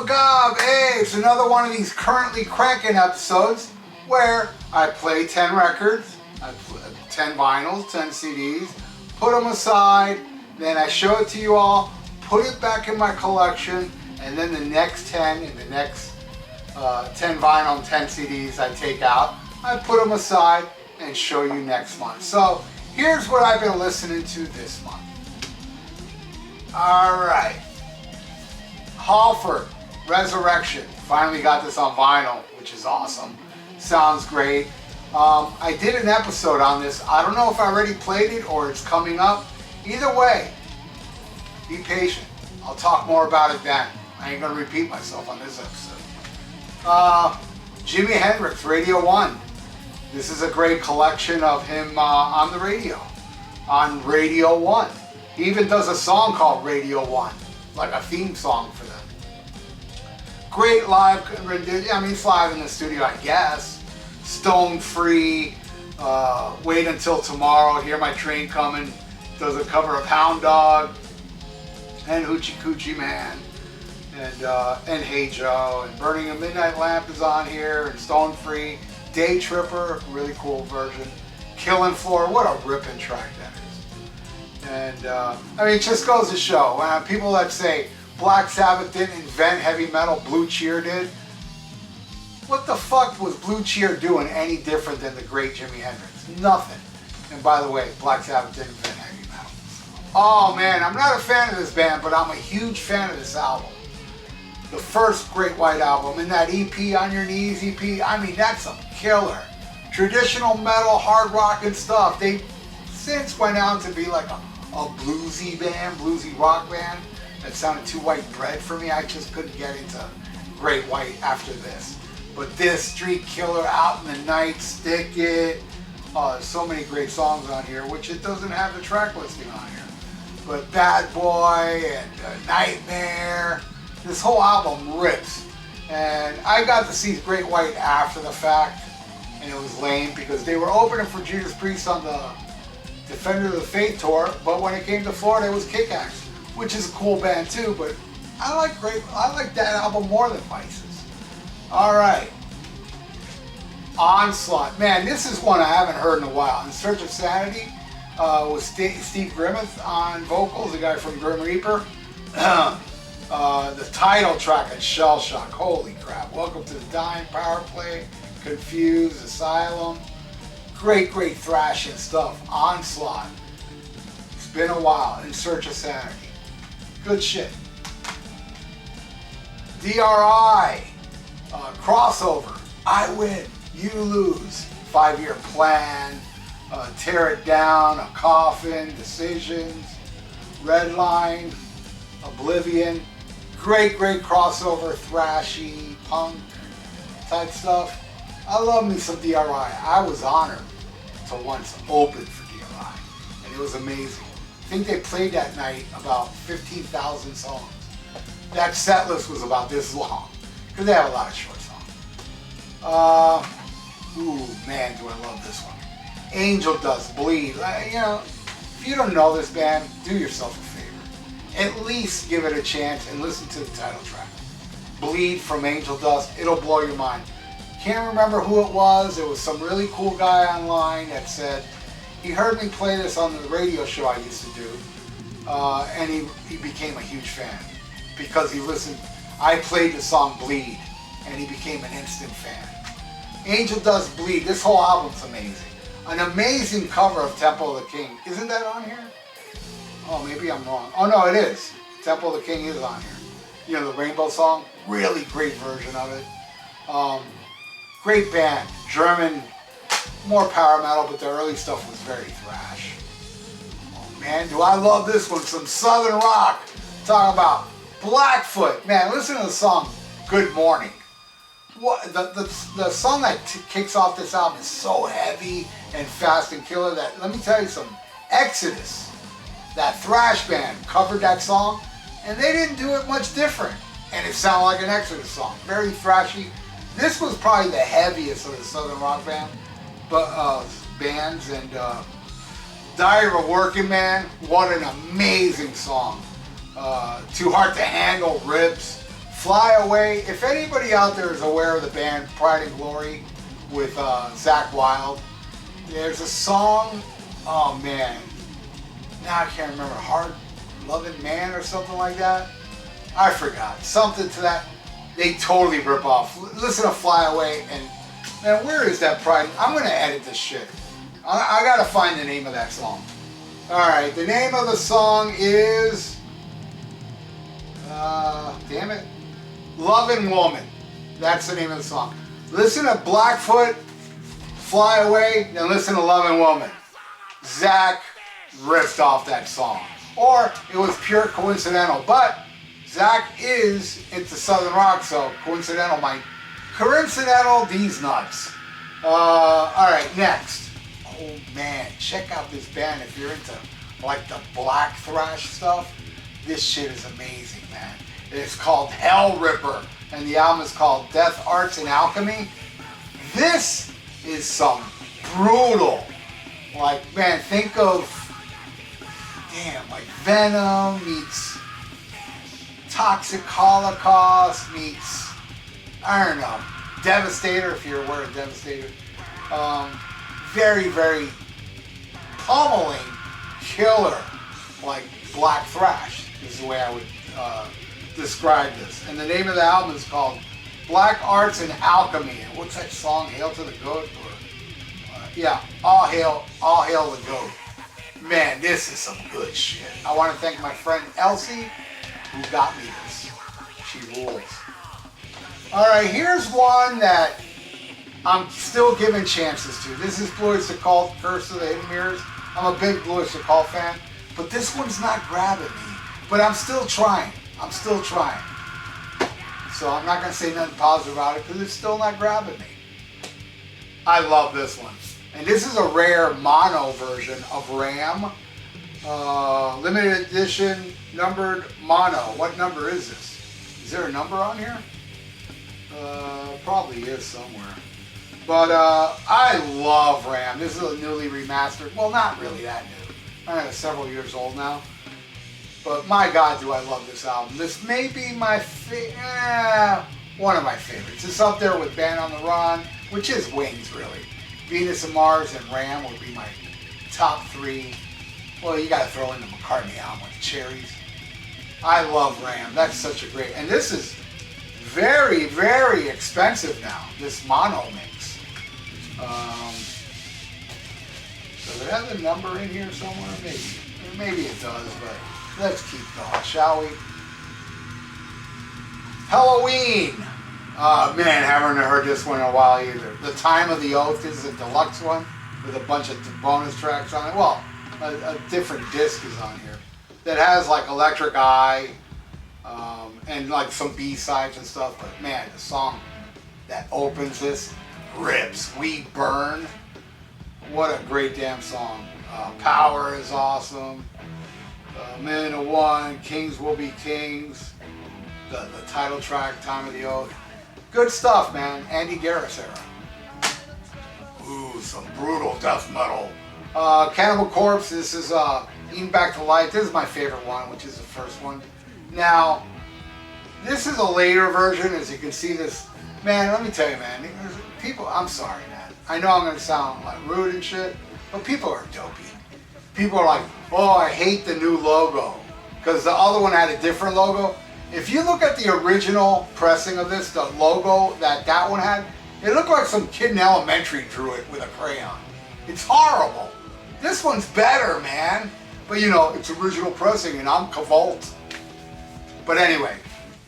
SHMACKEMAGOB! Hey, it's another one of these currently cranking episodes where I play 10 records, I play 10 vinyls, 10 CDs, put them aside, then I show it to you all, put it back in my collection, and then the next 10 and the next 10 vinyl and 10 CDs I take out, I put them aside and show you next month. So here's what I've been listening to this month. Alright. Halford, Resurrection. Finally got this on vinyl, which is awesome. Sounds great. I did an episode on this. I don't know if I already played it or it's coming up. Either way, be patient. I'll talk more about it then. I ain't going to repeat myself on this episode. Jimi Hendrix, Radio 1. This is a great collection of him on the radio. On Radio 1. He even does a song called Radio 1. Like a theme song for them. Great live rendition. I mean, it's live in the studio, I guess. Stone Free, Wait Until Tomorrow, Hear My Train Coming. Does a cover of Hound Dog and Hoochie Coochie Man and Hey Joe, and Burning a Midnight Lamp is on here, and Stone Free. Day Tripper, really cool version. Killing Floor, what a ripping track that is. And I mean, it just goes to show, people that say Black Sabbath didn't invent heavy metal, Blue Cheer did. What the fuck was Blue Cheer doing any different than the great Jimi Hendrix? Nothing. And by the way, Black Sabbath didn't invent heavy metal. Oh man, I'm not a fan of this band, but I'm a huge fan of this album. The first Great White Album, and that EP, On Your Knees EP, I mean, that's a killer. Traditional metal, hard rock and stuff. They since went on to be like a bluesy band, bluesy rock band. That sounded too white bread for me. I just couldn't get into Great White after this. But this, Street Killer, Out in the Night, Stick It. There's so many great songs on here, which it doesn't have the track listing on here. But Bad Boy and Nightmare. This whole album rips. And I got to see Great White after the fact. And it was lame because they were opening for Judas Priest on the Defender of the Faith tour. But when it came to Florida, it was Kick-Axe, which is a cool band too, but I like that album more than Vices. Alright. Onslaught. Man, this is one I haven't heard in a while. In Search of Sanity with Steve Grimmeth on vocals, the guy from Grim Reaper. The title track at Shell Shock. Holy crap. Welcome to the Dying, Power Play, Confused, Asylum. Great thrash and stuff. Onslaught. It's been a while. In Search of Sanity. Good shit. D.R.I. Crossover. I Win. You Lose. 5-Year Plan. Tear It Down. A Coffin. Decisions. Redline. Oblivion. Great crossover. Thrashy. Punk type stuff. I love me some D.R.I. I was honored to once open for D.R.I. And it was amazing. I think they played that night about 15,000 songs. That set list was about this long, because they have a lot of short songs. Ooh, man, do I love this one. Angel Dust, Bleed. You know, if you don't know this band, do yourself a favor. At least give it a chance and listen to the title track. Bleed from Angel Dust, it'll blow your mind. Can't remember who it was. There was some really cool guy online that said, he heard me play this on the radio show I used to do, and he became a huge fan because he listened. I played the song Bleed, and he became an instant fan. Angel Dust, Bleed. This whole album's amazing. An amazing cover of Temple of the King. Isn't that on here? Oh, maybe I'm wrong. Oh no, it is. Temple of the King is on here. You know, the Rainbow song. Really great version of it. Great band. German. More power metal, but the early stuff was very thrash. Oh man, do I love this one. Some Southern rock. Talking about Blackfoot. Man, listen to the song Good Morning. What the song that kicks off this album is so heavy and fast and killer that, let me tell you something. Exodus, that thrash band, covered that song, and they didn't do it much different. And it sounded like an Exodus song. Very thrashy. This was probably the heaviest of the Southern rock bands, and Diary of a Working Man, what an amazing song. Too Hard to Handle rips. Fly Away. If anybody out there is aware of the band Pride and Glory with Zakk Wylde, there's a song, oh man, now I can't remember, Hard Loving Man or something like that. I forgot. Something to that. They totally rip off. Listen to Fly Away, and man, where is that Pride? I'm going to edit this shit. I got to find the name of that song. Alright, the name of the song is, damn it, Lovin' Woman. That's the name of the song. Listen to Blackfoot, Fly Away, then listen to Lovin' Woman. Zakk ripped off that song. Or it was pure coincidental, but Zakk is into Southern rock, so coincidental these nuts. Alright, next. Oh man, check out this band if you're into like the black thrash stuff. This shit is amazing, man. It's called Hell Ripper, and the album is called Death, Arts, and Alchemy. This is some brutal, like, man, think of, damn, like Venom meets Toxic Holocaust meets, I don't know, Devastator, if you're aware of Devastator. Very, very pummeling, killer, like black thrash is the way I would describe this. And the name of the album is called Black Arts and Alchemy. And what's that song? Hail to the Goat? Or, yeah, All Hail the Goat. Man, this is some good shit. I want to thank my friend Elsie who got me this. She rules. Alright, here's one that I'm still giving chances to. This is Blue Oyster Cult, Curse of the Hidden Mirrors. I'm a big Blue Oyster Cult fan, but this one's not grabbing me. But I'm still trying. I'm still trying. So I'm not going to say nothing positive about it because it's still not grabbing me. I love this one. And this is a rare mono version of Ram. Limited edition, numbered mono. What number is this? Is there a number on here? Probably is somewhere. But I love Ram. This is a newly remastered. Well, not really that new. I know it's several years old now. But my God, do I love this album. This may be my one of my favorites. It's up there with Band on the Run, which is Wings, really. Venus and Mars and Ram would be my top three. Well, you got to throw in the McCartney album with the Cherries. I love Ram. That's such a great. And this is very, very expensive now. This mono mix. Does it have a number in here somewhere? Maybe. Maybe it does, but let's keep going, shall we? Halloween. Man, haven't heard this one in a while either. The Time of the Oath is a deluxe one with a bunch of bonus tracks on it. Well, a different disc is on here that has like Electric Eye and like some B-sides and stuff. But man, the song that opens this rips. We Burn. What a great damn song. Power is awesome. Men of One, Kings Will Be Kings. The title track, Time of the Oath. Good stuff, man. Andy Garris era. Ooh, some brutal death metal. Cannibal Corpse, this is Eaten Back to Life. This is my favorite one, which is the first one. Now, this is a later version, as you can see this. Man, let me tell you, man, people, I'm sorry, man. I know I'm going to sound like rude and shit, but people are dopey. People are like, oh, I hate the new logo. Because the other one had a different logo. If you look at the original pressing of this, the logo that one had, it looked like some kid in elementary drew it with a crayon. It's horrible. This one's better, man. But you know, it's original pressing and I'm Cavolt. But anyway,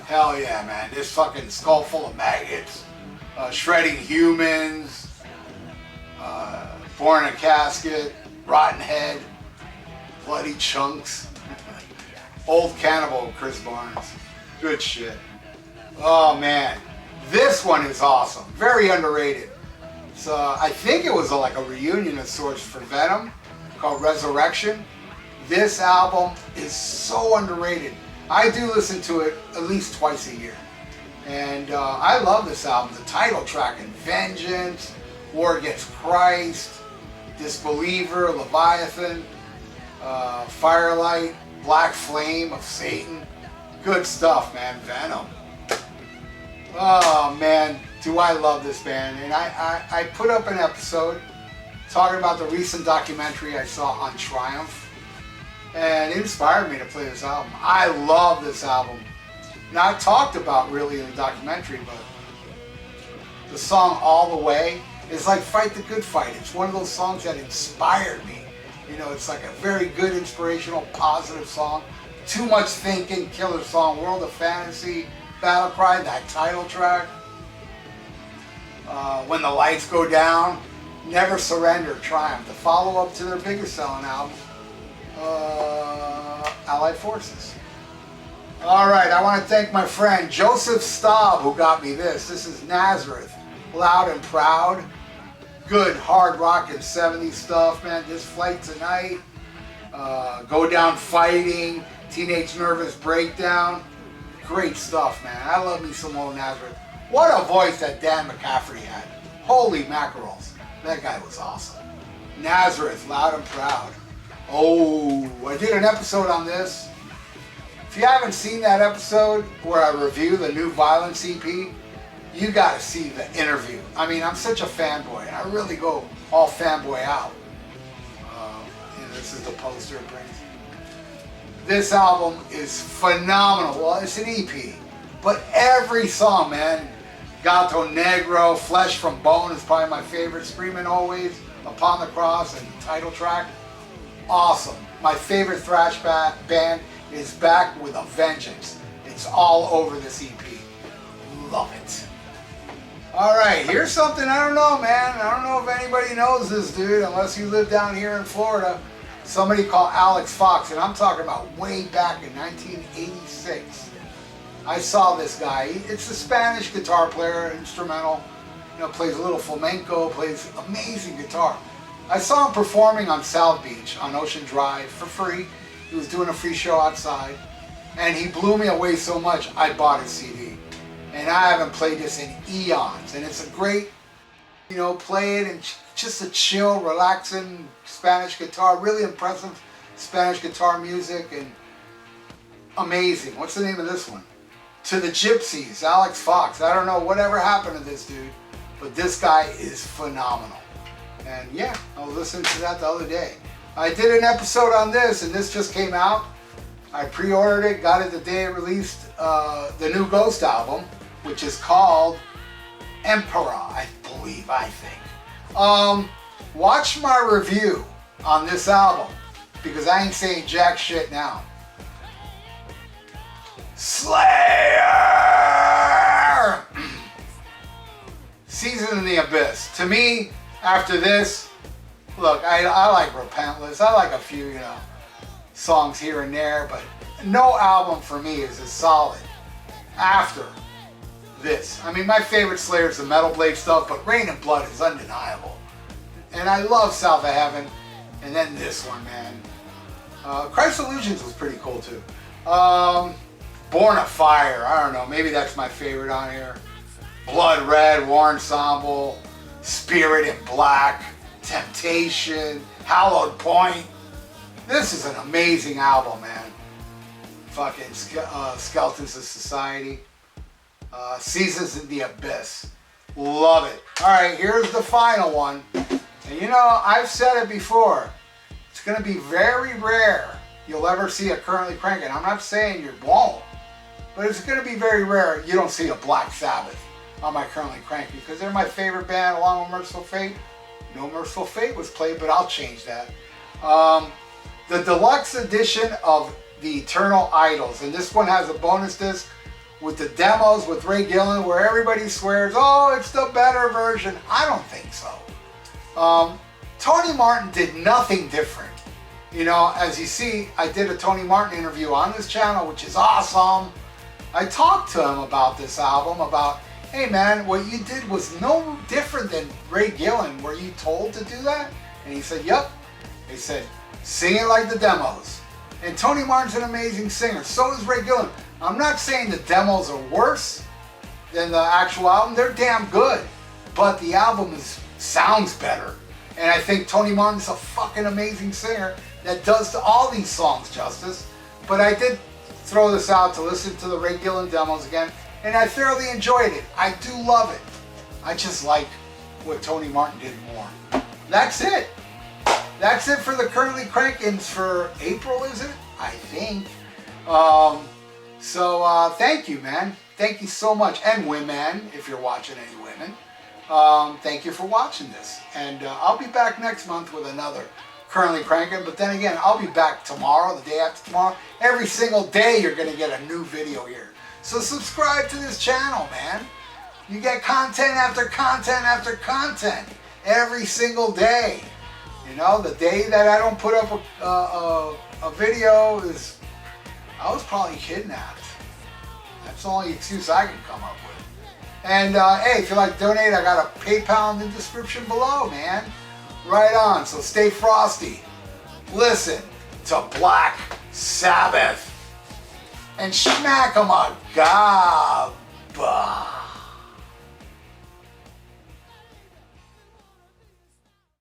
hell yeah, man. This fucking skull full of maggots, shredding humans, born in a casket, rotten head, bloody chunks. Old Cannibal, Chris Barnes. Good shit. Oh man, this one is awesome. Very underrated. So I think it was like a reunion of sorts for Venom called Resurrection. This album is so underrated. I do listen to it at least twice a year. And I love this album. The title track, Vengeance, War Against Christ, Disbeliever, Leviathan, Firelight, Black Flame of Satan. Good stuff, man. Venom. Oh man, do I love this band. And I put up an episode talking about the recent documentary I saw on Triumph. And it inspired me to play this album. I love this album. Not talked about really in the documentary, but the song All the Way is like Fight the Good Fight. It's one of those songs that inspired me. You know, it's like a very good, inspirational, positive song. Too Much Thinking, killer song. World of Fantasy, Battle Cry, that title track. When the Lights Go Down, Never Surrender, Triumph, the follow-up to their biggest selling album, Allied Forces. Alright, I want to thank my friend Joseph Staub who got me this. This is Nazareth, Loud and Proud. Good hard rock and 70s stuff, man. This Flight Tonight, Go Down Fighting, Teenage Nervous Breakdown. Great stuff, man. I love me some old Nazareth. What a voice that Dan McCaffrey had. Holy mackerels. That guy was awesome. Nazareth, Loud and Proud. Oh, I did an episode on this. If you haven't seen that episode where I review the new Vio-Lence EP, you gotta see the interview. I mean, I'm such a fanboy, and I really go all fanboy out. And this is the poster it brings. This album is phenomenal. Well, it's an EP, but every song, man. Gato Negro, Flesh from Bone is probably my favorite. Screaming Always, Upon the Cross, and the title track. Awesome. My favorite thrash band is back with a vengeance. It's all over this EP. Love it. Alright, here's something I don't know, man. I don't know if anybody knows this dude unless you live down here in Florida. Somebody called Alex Fox, and I'm talking about way back in 1986. I saw this guy. It's a Spanish guitar player, instrumental. You know, plays a little flamenco, plays amazing guitar. I saw him performing on South Beach on Ocean Drive for free. He was doing a free show outside, and he blew me away so much I bought his CD. And I haven't played this in eons, and it's a great, you know, play it and just a chill, relaxing Spanish guitar. Really impressive Spanish guitar music and amazing. What's the name of this one? To the Gypsies, Alex Fox. I don't know whatever happened to this dude, but this guy is phenomenal. And yeah, I was listening to that the other day. I did an episode on this, and this just came out. I pre-ordered it, got it the day it released the new Ghost album, which is called Emperor, I think. Watch my review on this album, because I ain't saying jack shit now. Slayer! Season in the Abyss. To me, after this, look, I like Repentless. I like a few, you know, songs here and there, but no album for me is as solid after this. I mean, my favorite Slayer is the Metal Blade stuff, but Rain and Blood is undeniable. And I love South of Heaven, and then this one, man. Christ Illusions was pretty cool too. Born of Fire, I don't know, maybe that's my favorite on here. Blood Red, War Ensemble, Spirit in Black, Temptation, Hallowed Point. This is an amazing album, man. Fucking Skeletons of Society. Seasons in the Abyss. Love it. Alright, here's the final one. And you know, I've said it before. It's going to be very rare you'll ever see a Currently Cranking. I'm not saying you won't, but it's going to be very rare you don't see a Black Sabbath on my Currently Cranking, because they're my favorite band along with Merciful Fate. No Merciful Fate was played, but I'll change that. The deluxe edition of the Eternal Idols, and this one has a bonus disc with the demos with Ray Gillen where everybody swears, oh, it's the better version. I don't think so. Tony Martin did nothing different. You know, as you see, I did a Tony Martin interview on this channel, which is awesome. I talked to him about this album, about, hey man, what you did was no different than Ray Gillen. Were you told to do that? And he said, yep. He said, sing it like the demos. And Tony Martin's an amazing singer. So is Ray Gillen. I'm not saying the demos are worse than the actual album. They're damn good. But the album sounds better. And I think Tony Martin's a fucking amazing singer that does to all these songs justice. But I did throw this out to listen to the Ray Gillen demos again. and I thoroughly enjoyed it. I do love it. I just like what Tony Martin did more. That's it. That's it for the Currently Crankins for April, is it? I think. Thank you, man. Thank you so much. And women, if you're watching any women. Thank you for watching this. And I'll be back next month with another Currently Cranking. But then again, I'll be back tomorrow, the day after tomorrow. Every single day you're going to get a new video here. So subscribe to this channel, man. You get content after content after content every single day. You know, the day that I don't put up a video is, I was probably kidnapped. That's the only excuse I can come up with. And hey, if you like to donate, I got a PayPal in the description below, man. Right on. So stay frosty. Listen to Black Sabbath and SHMACKEMAGOB.